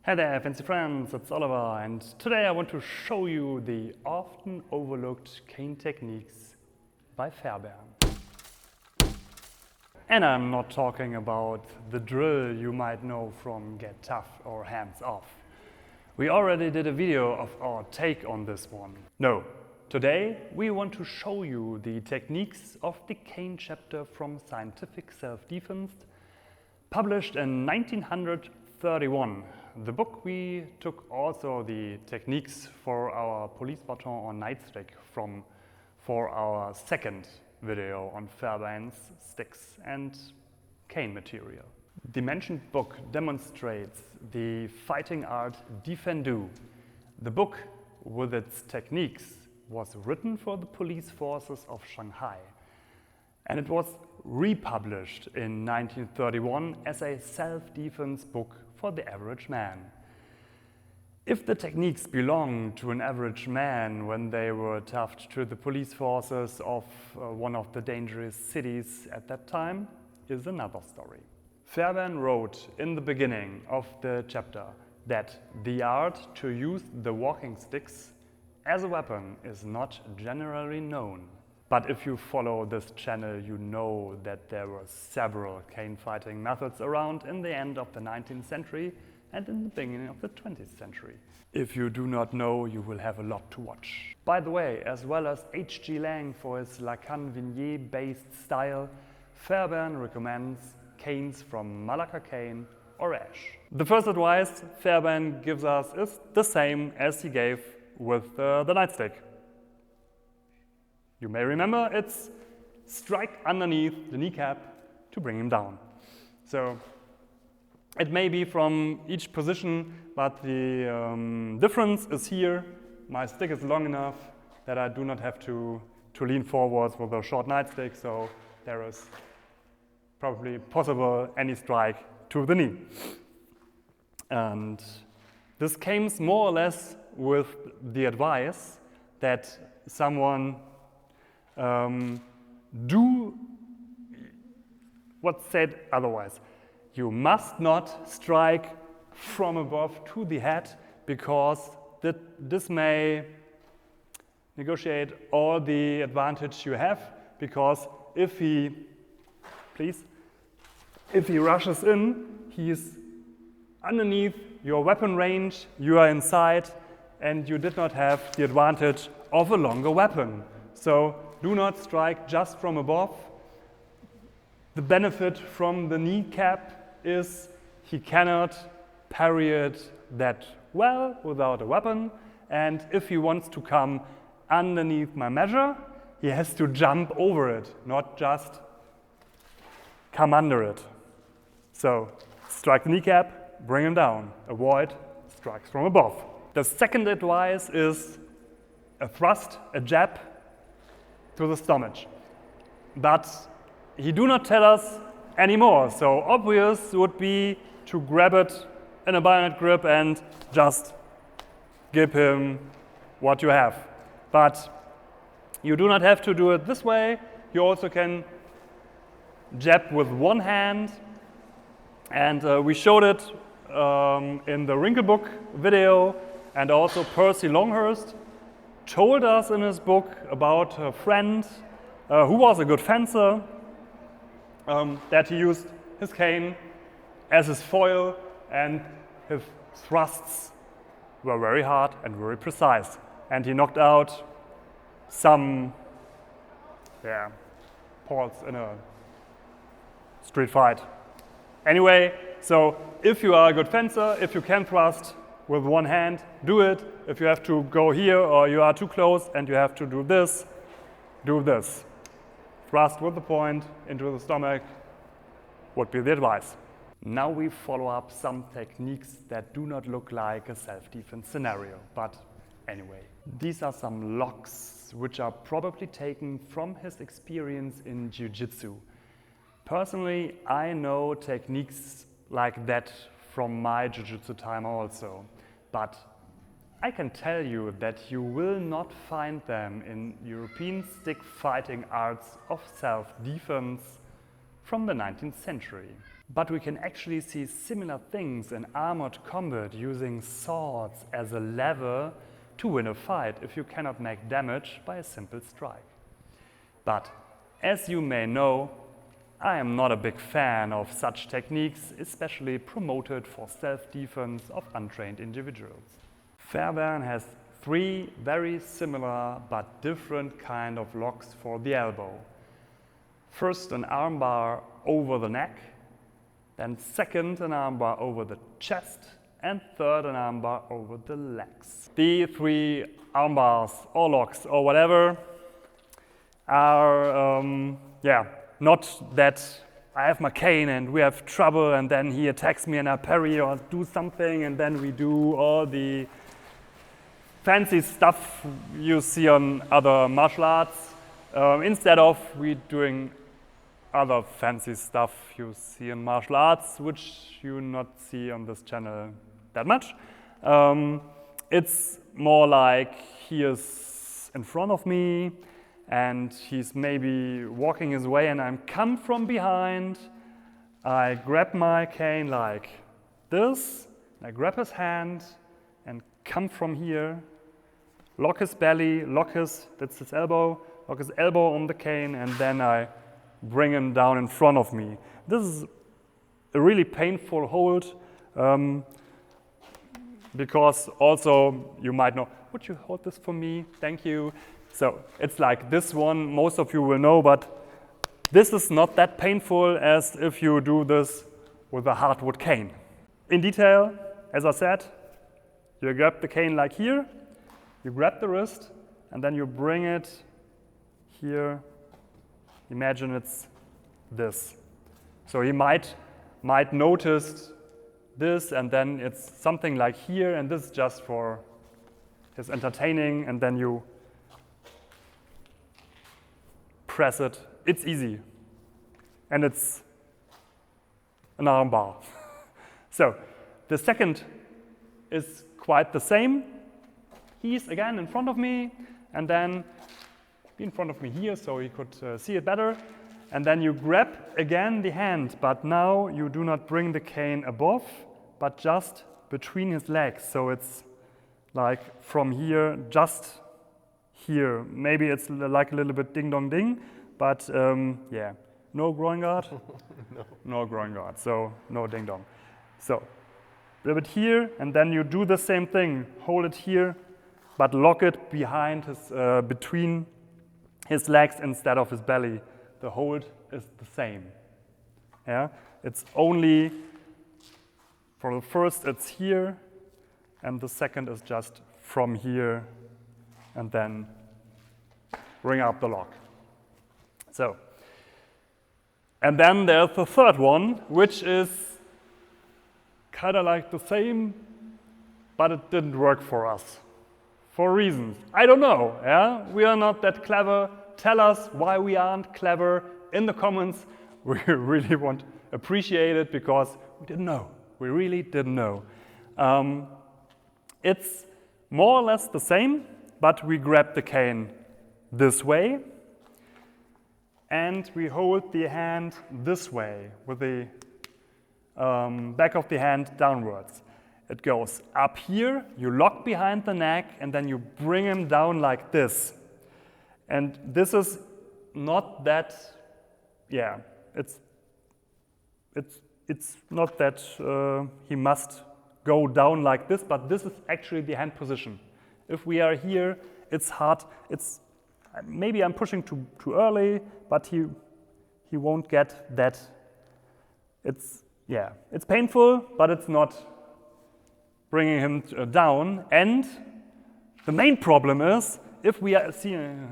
Hey there, fancy friends, it's Oliver, and today I want to show you the often overlooked cane techniques by Fairbairn. And I'm not talking about the drill you might know from Get Tough or Hands Off. We already did a video of our take on this one. No, today we want to show you the techniques of the cane chapter from Scientific Self-Defense, published in 1931. The book we took also the techniques for our police baton or nightstick from for our second video on Fairbairn's sticks and cane material. The mentioned book demonstrates the fighting art Defendu. The book with its techniques was written for the police forces of Shanghai, and it was republished in 1931 as a self-defense book for the average man. If the techniques belong to an average man when they were toughed to the police forces of one of the dangerous cities at that time is another story. Fairbairn wrote in the beginning of the chapter that the art to use the walking sticks as a weapon is not generally known. But if you follow this channel, you know that there were several cane fighting methods around in the end of the 19th century and in the beginning of the 20th century. If you do not know, you will have a lot to watch. By the way, as well as H.G. Lang for his Lacan vignette-based style, Fairbairn recommends canes from Malacca cane or ash. The first advice Fairbairn gives us is the same as he gave with the nightstick. You may remember it's strike underneath the kneecap to bring him down. So it may be from each position, but the difference is here. My stick is long enough that I do not have to lean forwards with a short nightstick, so there is probably possible any strike to the knee. And this came more or less with the advice that someone do what's said otherwise. You must not strike from above to the head, because this may negotiate all the advantage you have, because if he rushes in, he is underneath your weapon range, you are inside, and you did not have the advantage of a longer weapon. So do not strike just from above. The benefit from the kneecap is he cannot parry it that well without a weapon, and if he wants to come underneath my measure, he has to jump over it, not just come under it. So strike the kneecap, bring him down. Avoid strikes from above. The second advice is a thrust, a jab to the stomach. But he do not tell us anymore, so obvious would be to grab it in a bayonet grip and just give him what you have. But you do not have to do it this way. You also can jab with one hand, and we showed it in the Wrinkle Book video, and also Percy Longhurst told us in his book about a friend who was a good fencer, that he used his cane as his foil, and his thrusts were very hard and very precise, and he knocked out some Pauls in a street fight. Anyway, so if you are a good fencer, if you can thrust with one hand, do it. If you have to go here or you are too close and you have to do this, do this. Thrust with the point into the stomach would be the advice. Now we follow up some techniques that do not look like a self-defense scenario, but anyway. These are some locks which are probably taken from his experience in jiu-jitsu. Personally, I know techniques like that from my jiu-jitsu time also, but I can tell you that you will not find them in European stick fighting arts of self-defense from the 19th century. But we can actually see similar things in armored combat, using swords as a lever to win a fight if you cannot make damage by a simple strike. But as you may know, I am not a big fan of such techniques, especially promoted for self-defense of untrained individuals. Fairbairn has 3 very similar but different kind of locks for the elbow. First, an armbar over the neck, then second, an armbar over the chest, and third, an armbar over the legs. The 3 armbars or locks or whatever are not that I have my cane and we have trouble and then he attacks me and I parry or do something and then we do all the fancy stuff you see on other martial arts, instead of we doing other fancy stuff you see in martial arts, which you not see on this channel that much. It's more like he is in front of me and he's maybe walking his way and I come from behind. I grab my cane like this, I grab his hand and come from here, lock his belly, that's his elbow, lock his elbow on the cane, and then I bring him down in front of me. This is a really painful hold, because also you might know, would you hold this for me? Thank you. So it's like this one, most of you will know, but this is not that painful as if you do this with a hardwood cane. In detail, as I said, you grab the cane like here, you grab the wrist, and then you bring it here. Imagine it's this. So he might notice this, and then it's something like here, and this is just for his entertaining, and then you press it. It's easy, and it's an armbar. So the second is quite the same. He's again in front of me, and then be in front of me here so he could see it better. And then you grab again the hand, but now you do not bring the cane above, but just between his legs. So it's like from here, just here. Maybe it's like a little bit ding dong ding, but yeah, no groin guard, no groin guard, so no ding dong. So a little bit here, and then you do the same thing. Hold it here, but lock it behind his, between his legs instead of his belly. The hold is the same. Yeah, it's only for the first it's here, and the second is just from here, and then bring up the lock. So, and then there's the third one, which is kind of like the same, but it didn't work for us for reasons. I don't know. Yeah, we are not that clever. Tell us why we aren't clever in the comments. We really want to appreciate it because we didn't know. We really didn't know. It's more or less the same, but we grab the cane this way and we hold the hand this way with the back of the hand downwards. It goes up here, you lock behind the neck, and then you bring him down like this. And this is not that, yeah, it's not that he must go down like this, but this is actually the hand position. If we are here, it's hard. It's maybe I'm pushing too early, but he won't get that. It's painful, but it's not bringing him down. And the main problem is if we are seeing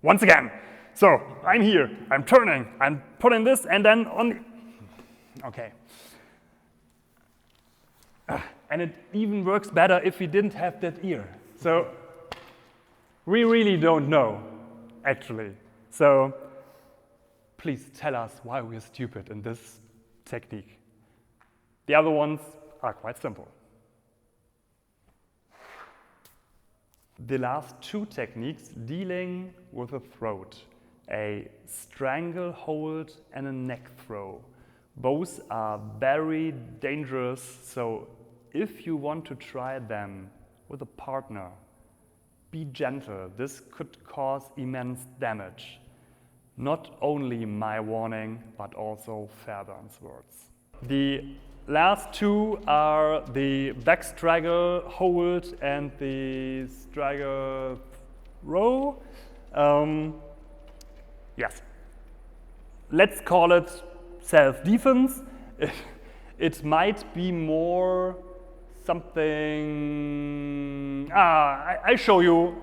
once again. So I'm here, I'm turning, I'm putting this, and then on. Okay. And it even works better if we didn't have that ear. So we really don't know, actually. So please tell us why we're stupid in this technique. The other ones are quite simple. The last two techniques dealing with the throat. a stranglehold and a neck throw. Both are very dangerous, so if you want to try them with a partner, be gentle. This could cause immense damage. Not only my warning, but also Fairbairn's words. The last two are the back straggle hold and the straggle throw. Yes, let's call it self-defense. It might be more something. I show you.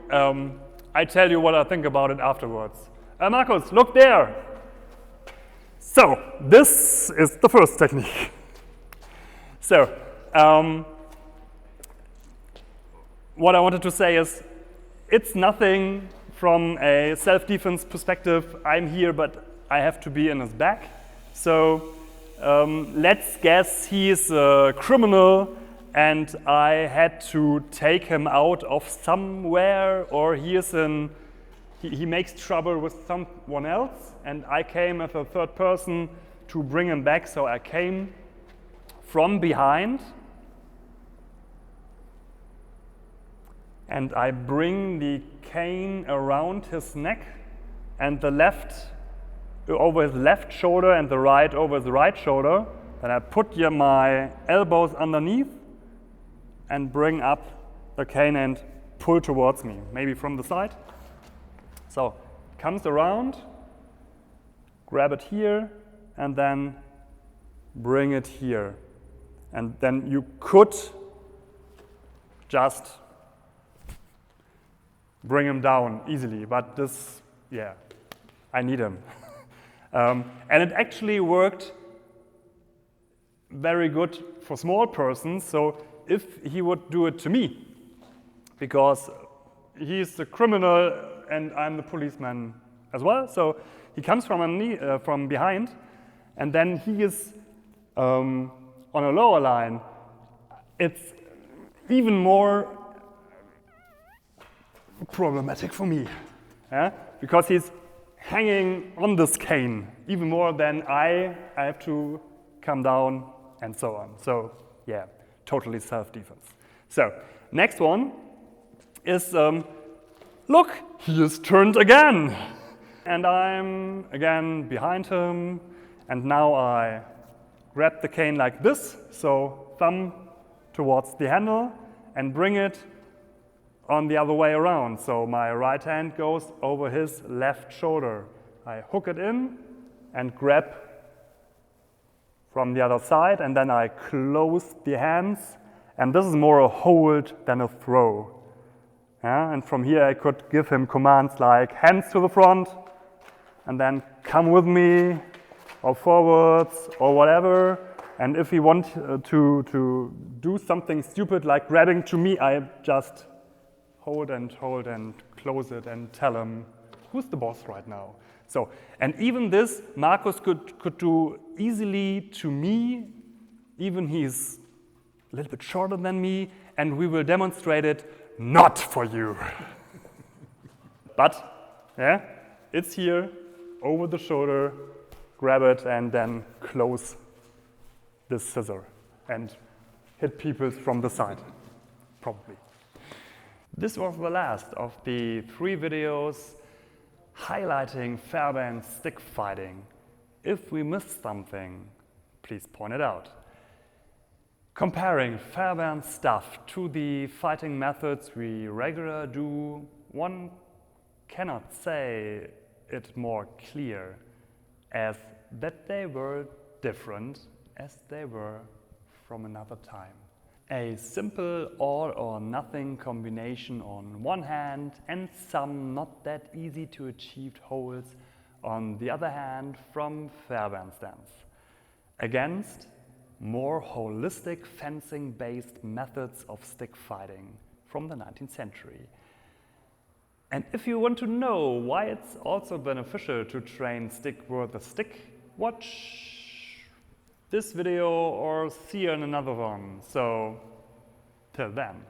I tell you what I think about it afterwards. Markus, look there. So this is the first technique. So what I wanted to say is, it's nothing from a self-defense perspective. I'm here, but I have to be in his back. So let's guess he's a criminal and I had to take him out of somewhere, or he makes trouble with someone else, and I came as a third person to bring him back. So I came from behind and I bring the cane around his neck and the left over his left shoulder and the right over his right shoulder. Then I put my elbows underneath and bring up the cane and pull towards me, maybe from the side. So comes around, grab it here, and then bring it here. And then you could just bring him down easily, but this, yeah, I need him. And it actually worked very good for small persons. So if he would do it to me, because he's the criminal and I'm the policeman as well, so he comes from behind, and then he is on a lower line. It's even more problematic for me, yeah? Because he's hanging on this cane even more than I have to come down and so on. So yeah, totally self-defense. So next one is, look, he is turned again. And I'm again behind him, and now I grab the cane like this, so thumb towards the handle and bring it on the other way around. So my right hand goes over his left shoulder. I hook it in and grab from the other side, and then I close the hands, and this is more a hold than a throw. Yeah? And from here I could give him commands like hands to the front, and then come with me, or forwards, or whatever. And if he wants to do something stupid like grabbing to me, I just hold and close it and tell him who's the boss right now. So, and even this Markus could do easily to me, even he's a little bit shorter than me, and we will demonstrate it not for you. But yeah, it's here, over the shoulder, grab it and then close this scissor and hit people from the side, probably. This was the last of the 3 videos highlighting Fairbairn stick fighting. If we missed something, please point it out. Comparing Fairbairn stuff to the fighting methods we regularly do, one cannot say it more clear as that they were different as they were from another time. A simple all or nothing combination on one hand and some not that easy to achieve holds on the other hand from Fairbairn stance. Against more holistic fencing-based methods of stick fighting from the 19th century. And if you want to know why it's also beneficial to train stick with a stick, watch this video or see you in another one. So, till then.